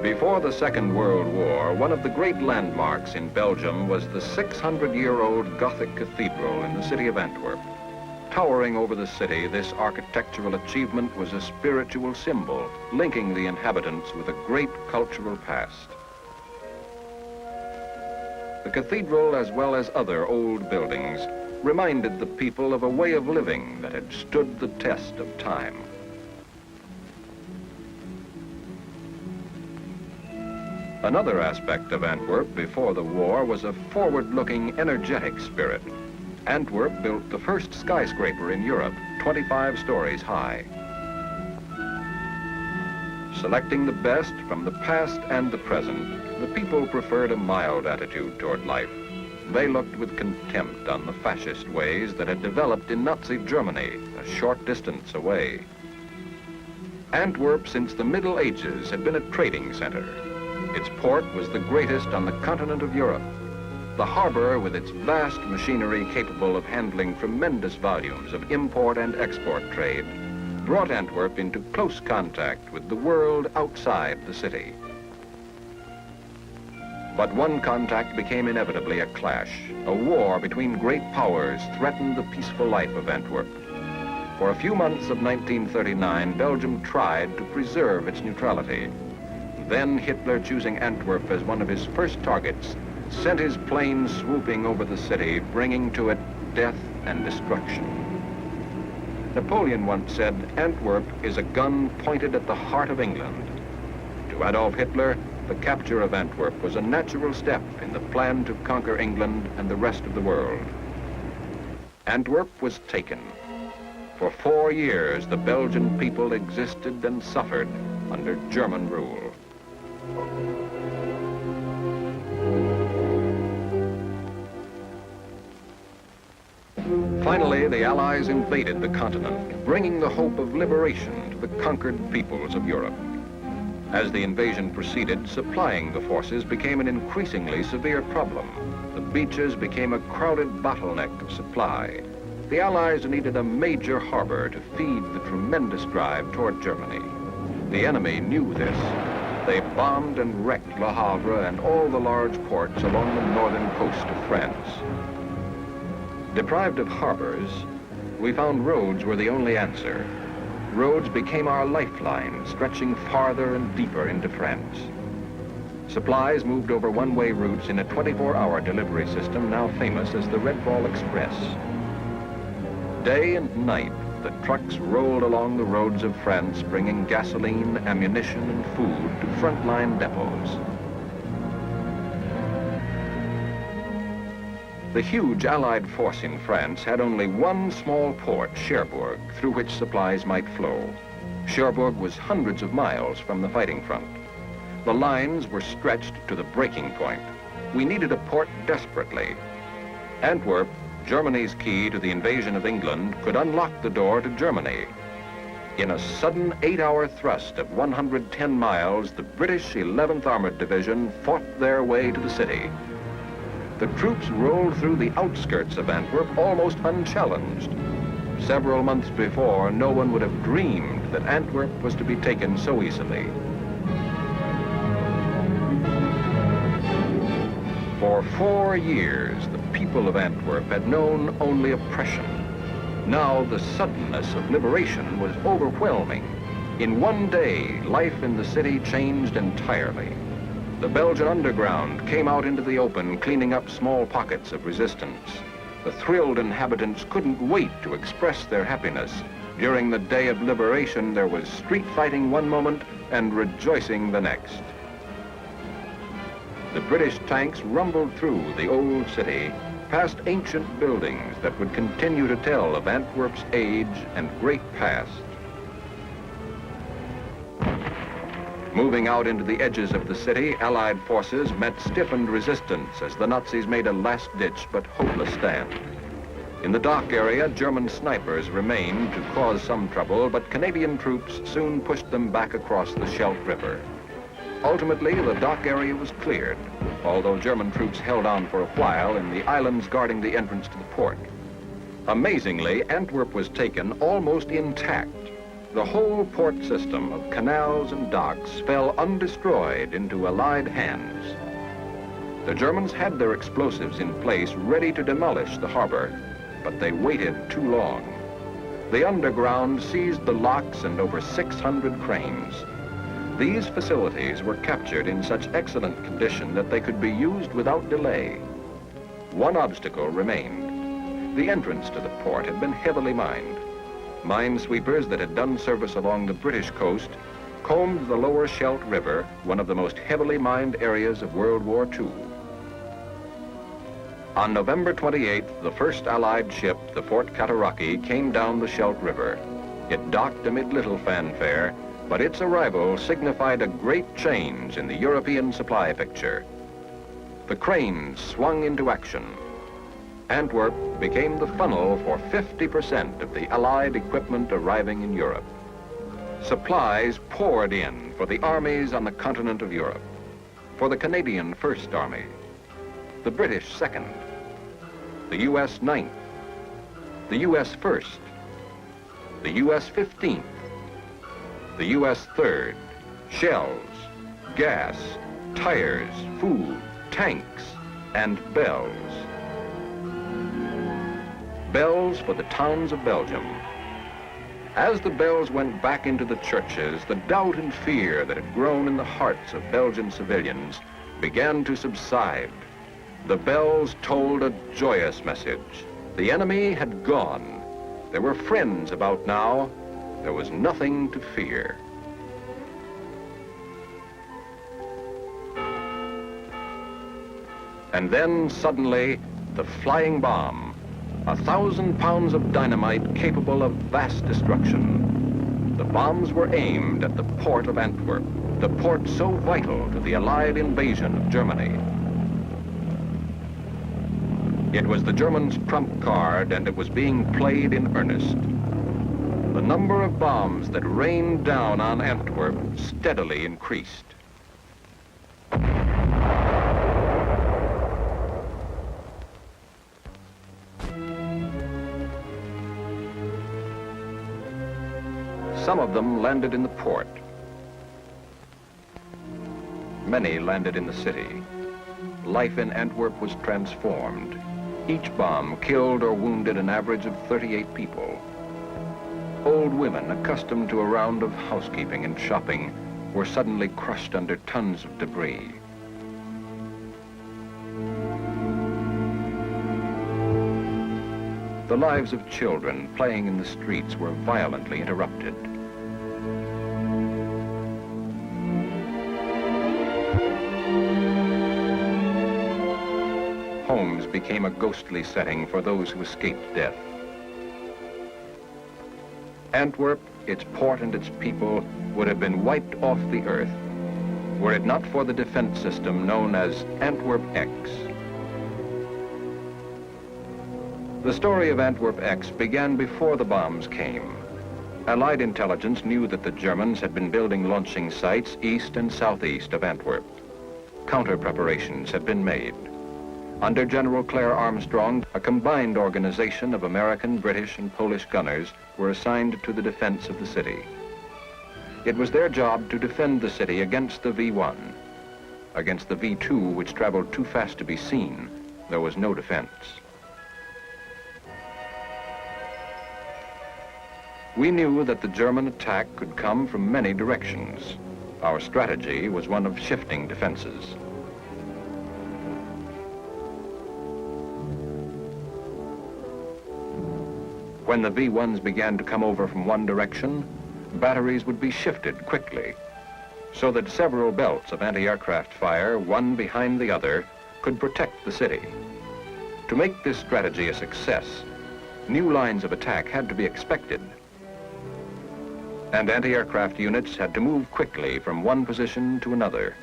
Before the Second World War, one of the great landmarks in Belgium was the 600-year-old Gothic cathedral in the city of Antwerp. Towering over the city, this architectural achievement was a spiritual symbol, linking the inhabitants with a great cultural past. The cathedral, as well as other old buildings, reminded the people of a way of living that had stood the test of time. Another aspect of Antwerp before the war was a forward-looking, energetic spirit. Antwerp built the first skyscraper in Europe, 25 stories high. Selecting the best from the past and the present, the people preferred a mild attitude toward life. They looked with contempt on the fascist ways that had developed in Nazi Germany, a short distance away. Antwerp, since the Middle Ages, had been a trading center. Its port was the greatest on the continent of Europe. The harbor, with its vast machinery capable of handling tremendous volumes of import and export trade, brought Antwerp into close contact with the world outside the city. But one contact became inevitably a clash. A war between great powers threatened the peaceful life of Antwerp. For a few months of 1939, Belgium tried to preserve its neutrality. Then Hitler, choosing Antwerp as one of his first targets, sent his planes swooping over the city, bringing to it death and destruction. Napoleon once said, "Antwerp is a gun pointed at the heart of England." To Adolf Hitler, the capture of Antwerp was a natural step in the plan to conquer England and the rest of the world. Antwerp was taken. For 4 years, the Belgian people existed and suffered under German rule. Finally, the Allies invaded the continent, bringing the hope of liberation to the conquered peoples of Europe. As the invasion proceeded, supplying the forces became an increasingly severe problem. The beaches became a crowded bottleneck of supply. The Allies needed a major harbor to feed the tremendous drive toward Germany. The enemy knew this. They bombed and wrecked Le Havre and all the large ports along the northern coast of France. Deprived of harbors, we found roads were the only answer. Roads became our lifeline, stretching farther and deeper into France. Supplies moved over one-way routes in a 24-hour delivery system now famous as the Red Ball Express. Day and night, the trucks rolled along the roads of France, bringing gasoline, ammunition, and food to frontline depots. The huge Allied force in France had only one small port, Cherbourg, through which supplies might flow. Cherbourg was hundreds of miles from the fighting front. The lines were stretched to the breaking point. We needed a port desperately. Antwerp, Germany's key to the invasion of England, could unlock the door to Germany. In a sudden 8-hour thrust of 110 miles, the British 11th Armored Division fought their way to the city. The troops rolled through the outskirts of Antwerp almost unchallenged. Several months before, no one would have dreamed that Antwerp was to be taken so easily. For 4 years, the people of Antwerp had known only oppression. Now the suddenness of liberation was overwhelming. In one day, life in the city changed entirely. The Belgian underground came out into the open, cleaning up small pockets of resistance. The thrilled inhabitants couldn't wait to express their happiness. During the day of liberation, there was street fighting one moment and rejoicing the next. The British tanks rumbled through the old city, past ancient buildings that would continue to tell of Antwerp's age and great past. Moving out into the edges of the city, Allied forces met stiffened resistance as the Nazis made a last-ditch but hopeless stand. In the dock area, German snipers remained to cause some trouble, but Canadian troops soon pushed them back across the Scheldt River. Ultimately, the dock area was cleared, although German troops held on for a while in the islands guarding the entrance to the port. Amazingly, Antwerp was taken almost intact. The whole port system of canals and docks fell undestroyed into Allied hands. The Germans had their explosives in place ready to demolish the harbor, but they waited too long. The underground seized the locks and over 600 cranes. These facilities were captured in such excellent condition that they could be used without delay. One obstacle remained. The entrance to the port had been heavily mined. Minesweepers that had done service along the British coast combed the lower Scheldt River, one of the most heavily mined areas of World War II. On November 28th, the first Allied ship, the Fort Cataraqui, came down the Scheldt River. It docked amid little fanfare, but its arrival signified a great change in the European supply picture. The cranes swung into action. Antwerp became the funnel for 50% of the Allied equipment arriving in Europe. Supplies poured in for the armies on the continent of Europe, for the Canadian First Army, the British Second, the U.S. 9th, the U.S. 1st, the U.S. 15th, the U.S. 3rd, shells, gas, tires, food, tanks, and bells. Bells for the towns of Belgium. As the bells went back into the churches, the doubt and fear that had grown in the hearts of Belgian civilians began to subside. The bells told a joyous message. The enemy had gone. There were friends about now. There was nothing to fear. And then suddenly, the flying bomb. 1,000 pounds of dynamite capable of vast destruction. The bombs were aimed at the port of Antwerp, the port so vital to the Allied invasion of Germany. It was the Germans' trump card, and it was being played in earnest. The number of bombs that rained down on Antwerp steadily increased. Some of them landed in the port. Many landed in the city. Life in Antwerp was transformed. Each bomb killed or wounded an average of 38 people. Old women, accustomed to a round of housekeeping and shopping, were suddenly crushed under tons of debris. The lives of children playing in the streets were violently interrupted. Homes became a ghostly setting for those who escaped death. Antwerp, its port and its people, would have been wiped off the earth were it not for the defense system known as Antwerp X. The story of Antwerp X began before the bombs came. Allied intelligence knew that the Germans had been building launching sites east and southeast of Antwerp. Counter preparations had been made. Under General Claire Armstrong, a combined organization of American, British, and Polish gunners were assigned to the defense of the city. It was their job to defend the city against the V-1. Against the V-2, which traveled too fast to be seen, there was no defense. We knew that the German attack could come from many directions. Our strategy was one of shifting defenses. When the V-1s began to come over from one direction, batteries would be shifted quickly so that several belts of anti-aircraft fire, one behind the other, could protect the city. To make this strategy a success, new lines of attack had to be expected, and anti-aircraft units had to move quickly from one position to another.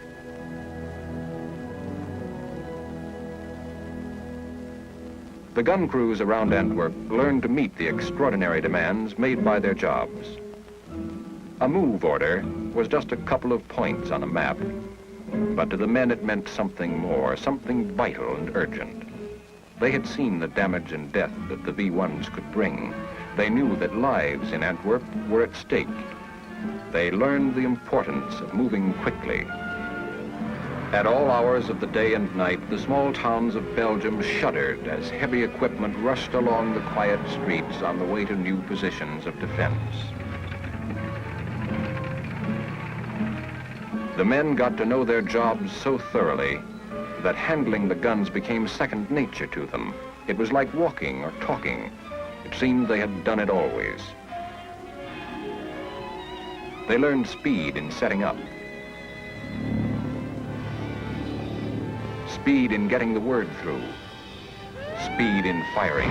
The gun crews around Antwerp learned to meet the extraordinary demands made by their jobs. A move order was just a couple of points on a map, but to the men it meant something more, something vital and urgent. They had seen the damage and death that the V-1s could bring. They knew that lives in Antwerp were at stake. They learned the importance of moving quickly. At all hours of the day and night, the small towns of Belgium shuddered as heavy equipment rushed along the quiet streets on the way to new positions of defense. The men got to know their jobs so thoroughly that handling the guns became second nature to them. It was like walking or talking. It seemed they had done it always. They learned speed in setting up, speed in getting the word through, speed in firing.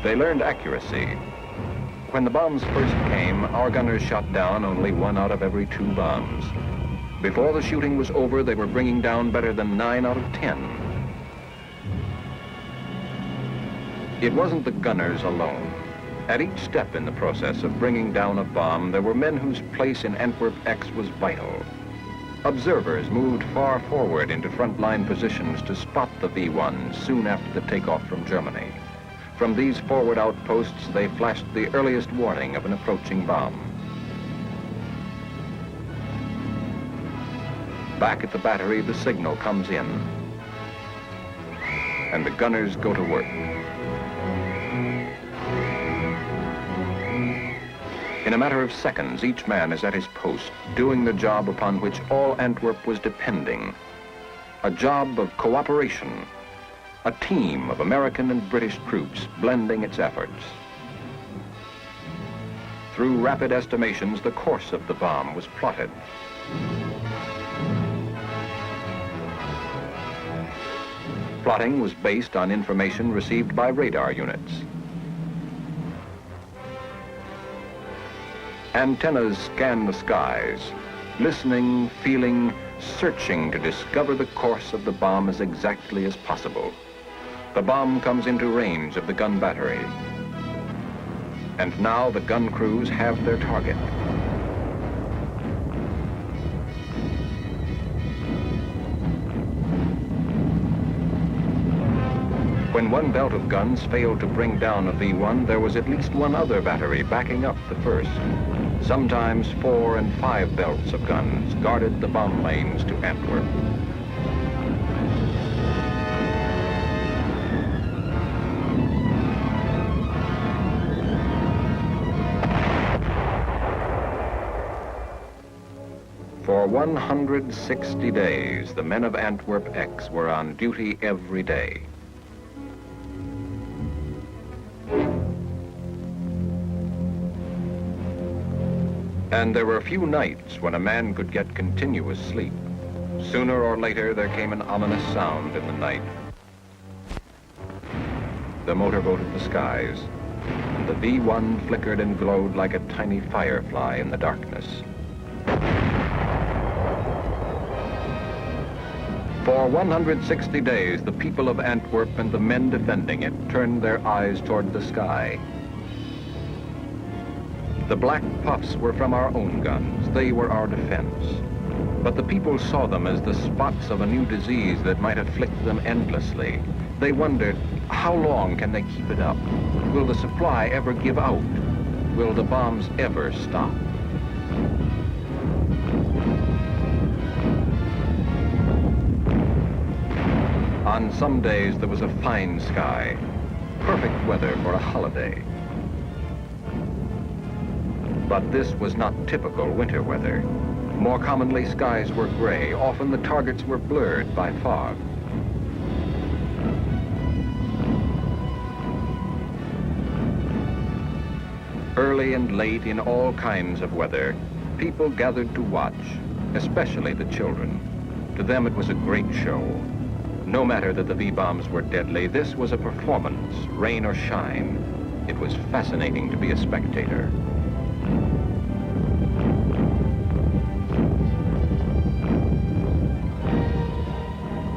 They learned accuracy. When the bombs first came, our gunners shot down only 1 out of every 2 bombs. Before the shooting was over, they were bringing down better than 9 out of 10. It wasn't the gunners alone. At each step in the process of bringing down a bomb, there were men whose place in Antwerp X was vital. Observers moved far forward into front-line positions to spot the V-1s soon after the takeoff from Germany. From these forward outposts, they flashed the earliest warning of an approaching bomb. Back at the battery, the signal comes in, and the gunners go to work. In a matter of seconds, each man is at his post, doing the job upon which all Antwerp was depending. A job of cooperation, a team of American and British troops blending its efforts. Through rapid estimations, the course of the bomb was plotted. Plotting was based on information received by radar units. Antennas scanned the skies, listening, feeling, searching to discover the course of the bomb as exactly as possible. The bomb comes into range of the gun battery. And now the gun crews have their target. When one belt of guns failed to bring down a V-1, there was at least one other battery backing up the first. Sometimes 4 and 5 belts of guns guarded the bomb lanes to Antwerp. For 160 days, the men of Antwerp X were on duty every day. And there were few nights when a man could get continuous sleep. Sooner or later, there came an ominous sound in the night. The motorboat of the skies, and the V-1 flickered and glowed like a tiny firefly in the darkness. For 160 days, the people of Antwerp and the men defending it turned their eyes toward the sky. The black puffs were from our own guns. They were our defense. But the people saw them as the spots of a new disease that might afflict them endlessly. They wondered, how long can they keep it up? Will the supply ever give out? Will the bombs ever stop? On some days, there was a fine sky, perfect weather for a holiday. But this was not typical winter weather. More commonly, skies were gray. Often the targets were blurred by fog. Early and late, in all kinds of weather, people gathered to watch, especially the children. To them, it was a great show. No matter that the V-bombs were deadly, this was a performance, rain or shine. It was fascinating to be a spectator.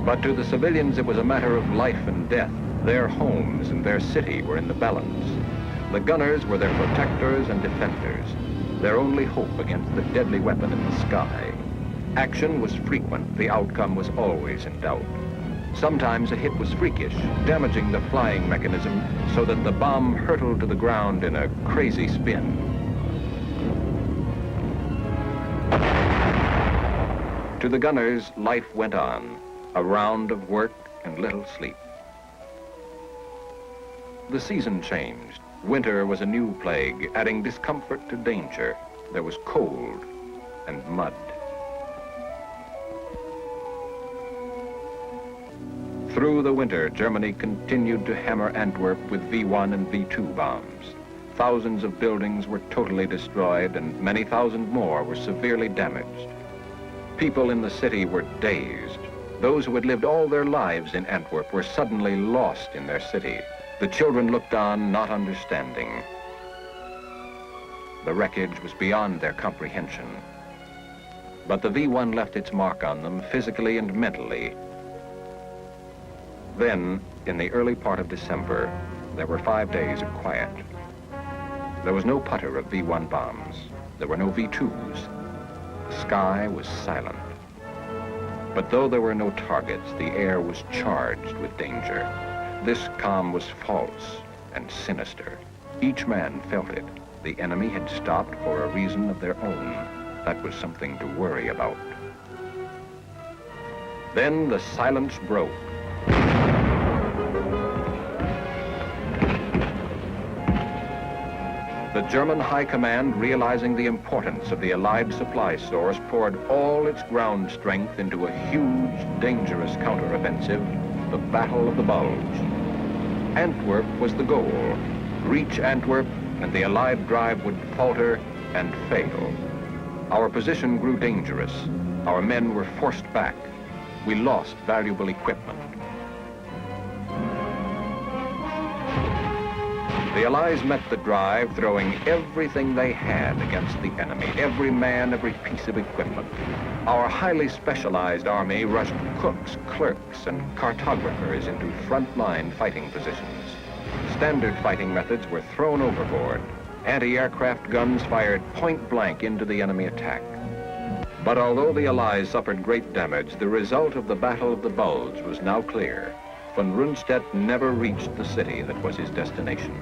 But to the civilians, it was a matter of life and death. Their homes and their city were in the balance. The gunners were their protectors and defenders, their only hope against the deadly weapon in the sky. Action was frequent, the outcome was always in doubt. Sometimes a hit was freakish, damaging the flying mechanism so that the bomb hurtled to the ground in a crazy spin. To the gunners, life went on, a round of work and little sleep. The season changed. Winter was a new plague, adding discomfort to danger. There was cold and mud. Through the winter, Germany continued to hammer Antwerp with V-1 and V-2 bombs. Thousands of buildings were totally destroyed and many thousand more were severely damaged. People in the city were dazed. Those who had lived all their lives in Antwerp were suddenly lost in their city. The children looked on, not understanding. The wreckage was beyond their comprehension. But the V-1 left its mark on them physically and mentally. Then, in the early part of December, there were 5 days of quiet. There was no putter of V-1 bombs. There were no V-2s. The sky was silent. But though there were no targets, the air was charged with danger. This calm was false and sinister. Each man felt it. The enemy had stopped for a reason of their own. That was something to worry about. Then the silence broke. The German High Command, realizing the importance of the Allied supply source, poured all its ground strength into a huge, dangerous counteroffensive, the Battle of the Bulge. Antwerp was the goal. Reach Antwerp, and the Allied drive would falter and fail. Our position grew dangerous. Our men were forced back. We lost valuable equipment. The Allies met the drive, throwing everything they had against the enemy, every man, every piece of equipment. Our highly specialized army rushed cooks, clerks, and cartographers into front-line fighting positions. Standard fighting methods were thrown overboard. Anti-aircraft guns fired point-blank into the enemy attack. But although the Allies suffered great damage, the result of the Battle of the Bulge was now clear. Von Rundstedt never reached the city that was his destination.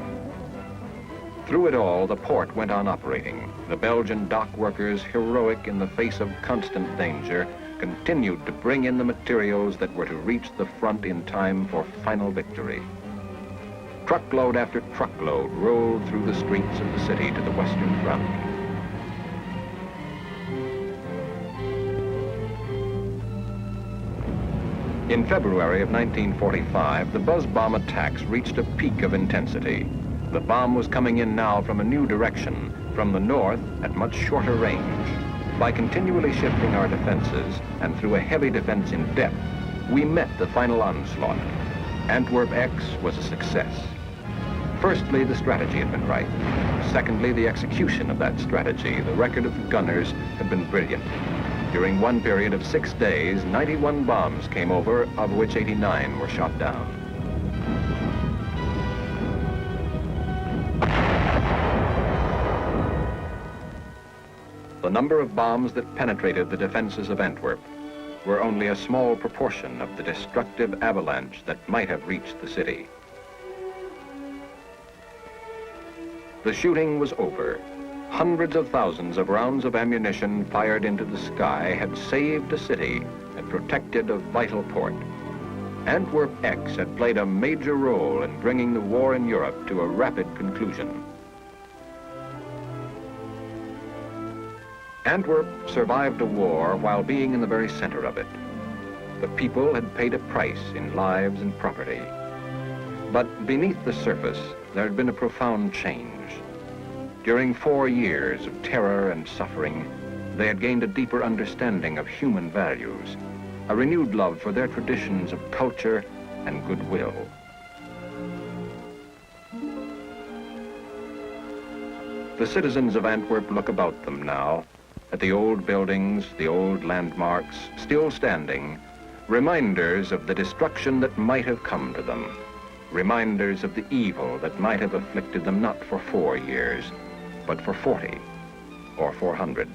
Through it all, the port went on operating. The Belgian dock workers, heroic in the face of constant danger, continued to bring in the materials that were to reach the front in time for final victory. Truckload after truckload rolled through the streets of the city to the Western Front. In February of 1945, the buzz bomb attacks reached a peak of intensity. The bomb was coming in now from a new direction, from the north at much shorter range. By continually shifting our defenses and through a heavy defense in depth, we met the final onslaught. Antwerp X was a success. Firstly, the strategy had been right. Secondly, the execution of that strategy. The record of the gunners had been brilliant. During one period of 6 days, 91 bombs came over, of which 89 were shot down. The number of bombs that penetrated the defenses of Antwerp were only a small proportion of the destructive avalanche that might have reached the city. The shooting was over. Hundreds of thousands of rounds of ammunition fired into the sky had saved a city and protected a vital port. Antwerp X had played a major role in bringing the war in Europe to a rapid conclusion. Antwerp survived a war while being in the very center of it. The people had paid a price in lives and property. But beneath the surface, there had been a profound change. During 4 years of terror and suffering, they had gained a deeper understanding of human values, a renewed love for their traditions of culture and goodwill. The citizens of Antwerp look about them now, at the old buildings, the old landmarks, still standing, reminders of the destruction that might have come to them, reminders of the evil that might have afflicted them not for 4 years, but for 40 or 400.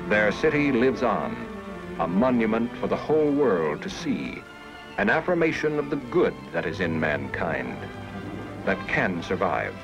Their city lives on, a monument for the whole world to see, an affirmation of the good that is in mankind, that can survive.